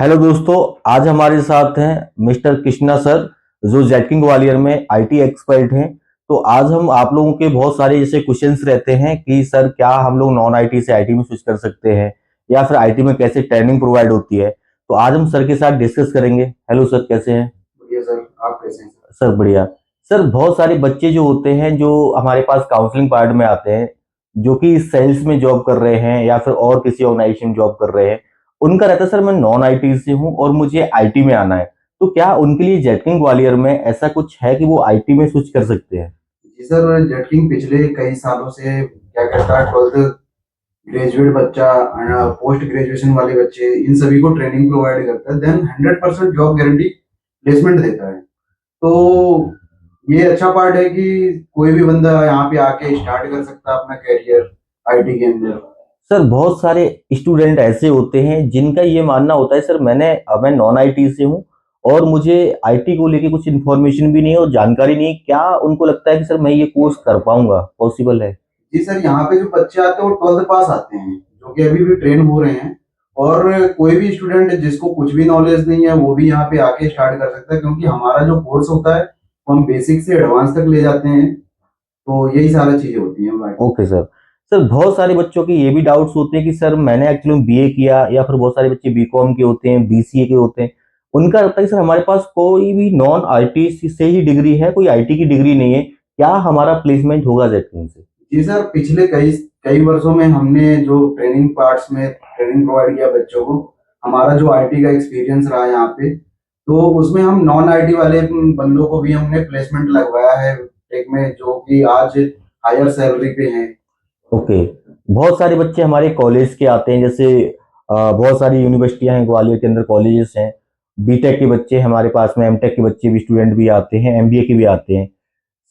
Hello दोस्तों, आज हमारे साथ हैं मिस्टर कृष्णा सर, जो जेटकिंग ग्वालियर में आईटी एक्सपर्ट हैं। तो आज हम आप लोगों के बहुत सारे जैसे क्वेश्चंस रहते हैं कि सर क्या हम लोग नॉन आईटी से आईटी में स्विच कर सकते हैं, या फिर आईटी में कैसे ट्रेनिंग प्रोवाइड होती है। तो आज हम सर के साथ डिस्कस करेंगे। हेलो सर, कैसे हैं? बढ़िया सर। आप कैसे हैं सर बढ़िया। सर बहुत सारे बच्चे जो होते हैं जो हमारे पास काउंसलिंग पार्ट में आते हैं, जो कि सेल्स में जॉब कर रहे हैं या फिर और किसी ऑर्गेनाइजेशन में जॉब कर रहे हैं, उनका रहता है सर मैं नॉन आईटी से हूं और मुझे आईटी में आना है। तो क्या उनके लिए जेटकिंग ग्वालियर में ऐसा कुछ है कि वो आईटी में स्विच कर सकते हैं? जी सर, जेटकिंग पिछले कई सालों से क्या करता है, 12th ग्रेजुएट बच्चा, पोस्ट ग्रेजुएशन वाले बच्चे, इन सभी को ट्रेनिंग प्रोवाइड करता है, देन 100% जॉब गारंटी प्लेसमेंट देता है। तो ये अच्छा पार्ट है कि कोई भी बंदा यहाँ पे आके स्टार्ट कर सकता है अपना करियर आईटी के अंदर। सर बहुत सारे स्टूडेंट ऐसे होते हैं जिनका ये मानना होता है सर मैं नॉन आईटी से हूँ और मुझे आईटी को लेके कुछ इन्फॉर्मेशन भी नहीं है और जानकारी नहीं है। क्या उनको लगता है कि सर मैं ये कोर्स कर पाऊंगा, पॉसिबल है? जी सर, यहाँ पे जो बच्चे आते हैं वो 12th पास आते हैं, जो कि अभी भी ट्रेन हो रहे हैं। और कोई भी स्टूडेंट जिसको कुछ भी नॉलेज नहीं है वो भी यहाँ पे आके स्टार्ट कर सकता है, क्योंकि हमारा जो कोर्स होता है वो हम बेसिक से एडवांस तक ले जाते हैं। तो यही सारी चीजें होती हैं भाई। Okay sir. सर बहुत सारे बच्चों के ये भी डाउट्स होते हैं कि सर मैंने एक्चुअली बीए किया, या फिर बहुत सारे बच्चे बीकॉम के होते हैं, बीसीए के होते हैं। उनका लगता है कि सर हमारे पास कोई भी नॉन आईटी से ही डिग्री है, कोई आईटी की डिग्री नहीं है, क्या हमारा प्लेसमेंट होगा जेटकिंग से? जी सर, पिछले कई कई वर्षों में हमने जो ट्रेनिंग पार्ट्स में ट्रेनिंग प्रोवाइड किया बच्चों को, हमारा जो आईटी का एक्सपीरियंस रहा यहाँ पे, तो उसमें हम नॉन आईटी वाले बंदों को भी हमने प्लेसमेंट लगवाया है टेक में, जो कि आज हायर सैलरी पे हैं। ओके। बहुत सारे बच्चे हमारे कॉलेज के आते हैं, जैसे बहुत सारी यूनिवर्सिटियां हैं ग्वालियर के अंदर, कॉलेजेस हैं। बीटेक के बच्चे हमारे पास में, एमटेक के बच्चे भी स्टूडेंट भी आते हैं, एमबीए के भी आते हैं।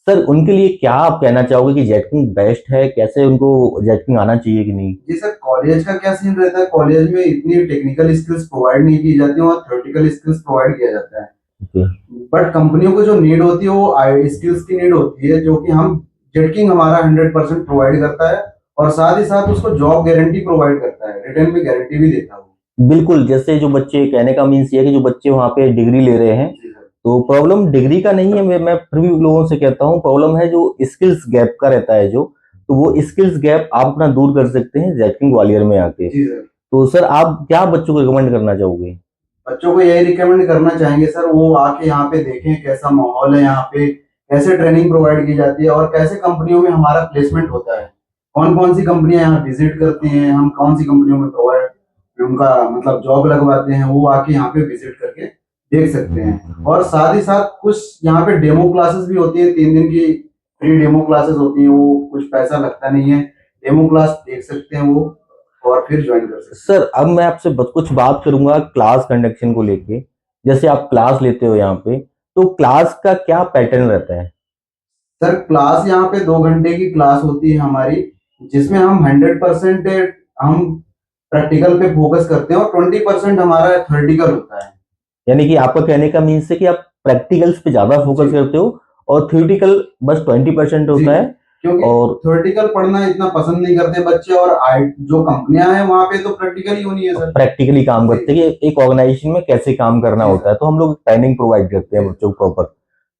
सर उनके लिए क्या आप कहना चाहोगे कि जेटकिंग बेस्ट है, कैसे उनको जेटकिंग आना चाहिए कि नहीं? जी सर, कॉलेज का क्या सीन रहता है, कॉलेज में इतनी टेक्निकल स्किल्स प्रोवाइड नहीं की जाती और थ्योरेटिकल स्किल्स प्रोवाइड किया जाता है। ओके। बट कंपनियों को जो नीड होती है वो आई स्किल्स की नीड होती है, जो कि हम जेटकिंग हमारा 100% प्रोवाइड करता है। और साथ ही साथ उसको जॉब गारंटी प्रोवाइड करता है, रिटर्न में गारंटी भी देता है वो। बिल्कुल, जैसे जो बच्चे, कहने का मीन्स ये है कि जो बच्चे वहाँ पे डिग्री ले रहे हैं, जी सर। तो प्रॉब्लम डिग्री का नहीं है। मैं फिर भी लोगों से कहता हूँ प्रॉब्लम है जो स्किल्स गैप का रहता है जो, तो वो स्किल्स गैप आप अपना दूर कर सकते हैं जेटकिंग ग्वालियर में आके। जी सर, तो सर आप क्या बच्चों को रिकमेंड करना चाहोगे? बच्चों को यही रिकमेंड करना चाहेंगे सर, वो आके यहाँ पे देखें कैसा माहौल है यहाँ पे, कैसे ट्रेनिंग प्रोवाइड की जाती है और कैसे कंपनियों में हमारा प्लेसमेंट होता है। कौन कौन सी कंपनियां यहाँ विजिट करती हैं, हम कौन सी कंपनियों में प्रोवाइड उनका मतलब जॉब लगवाते हैं, वो आके यहाँ पे विजिट करके देख सकते हैं। और साथ ही साथ कुछ यहाँ पे डेमो क्लासेस भी होती है, 3 दिन की फ्री डेमो क्लासेस होती हैं, वो कुछ पैसा लगता नहीं है। डेमो क्लास देख सकते हैं वो, और फिर ज्वाइन कर सकते हैं। सर अब मैं आपसे कुछ बात करूंगा क्लास कंडक्शन को लेके। जैसे आप क्लास लेते हो यहाँ पे, तो क्लास का क्या पैटर्न रहता है? सर क्लास यहाँ पे 2 घंटे की क्लास होती है हमारी, जिसमें हम 100% हम प्रैक्टिकल पे फोकस करते हैं और 20% हमारा थ्योरेटिकल होता है। यानी कि आपका कहने का मीन्स है कि आप प्रैक्टिकल्स पे ज्यादा फोकस जी करते हो और थ्योरेटिकल बस 20% जी होता जी, है। क्योंकि और थ्योरेटिकल पढ़ना इतना पसंद नहीं करते बच्चे, और जो कंपनियां हैं वहां पे तो प्रैक्टिकल ही होनी है सर। प्रैक्टिकली काम जी करते हैं कि एक ऑर्गेनाइजेशन में कैसे काम करना जी होता सर। है, तो हम लोग ट्रेनिंग प्रोवाइड करते जी हैं बच्चों को प्रॉपर।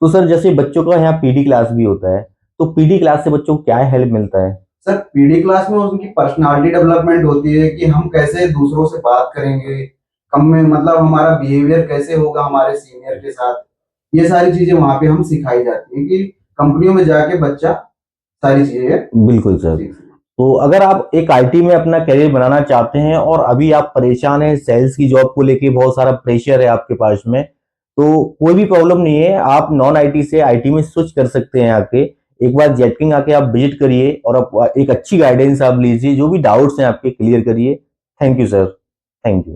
तो सर जैसे बच्चों का यहाँ पीडी क्लास भी होता है, तो पीडी क्लास से बच्चों को क्या हेल्प मिलता है? सर पीडी क्लास में उनकी पर्सनालिटी डेवलपमेंट होती है कि हम कैसे दूसरों से बात करेंगे, कम में मतलब हमारा बिहेवियर कैसे होगा हमारे सीनियर के साथ। ये सारी चीजें वहां पे हम सिखाई जाती है कि कंपनियों में जाके बच्चा सारी चीजें बिल्कुल सर। सीख सके। तो अगर आप एक आईटी में अपना करियर बनाना चाहते हैं और अभी आप परेशान हैं, सेल्स की जॉब को लेके बहुत सारा प्रेशर है आपके पास में, तो कोई भी प्रॉब्लम नहीं है, आप नॉन आईटी से आईटी में स्विच कर सकते हैं आके। एक बार जेटकिंग आके आप विजिट करिए और आप एक अच्छी गाइडेंस आप लीजिए, जो भी डाउट्स हैं आपके क्लियर करिए। Thank you sir. Thank you.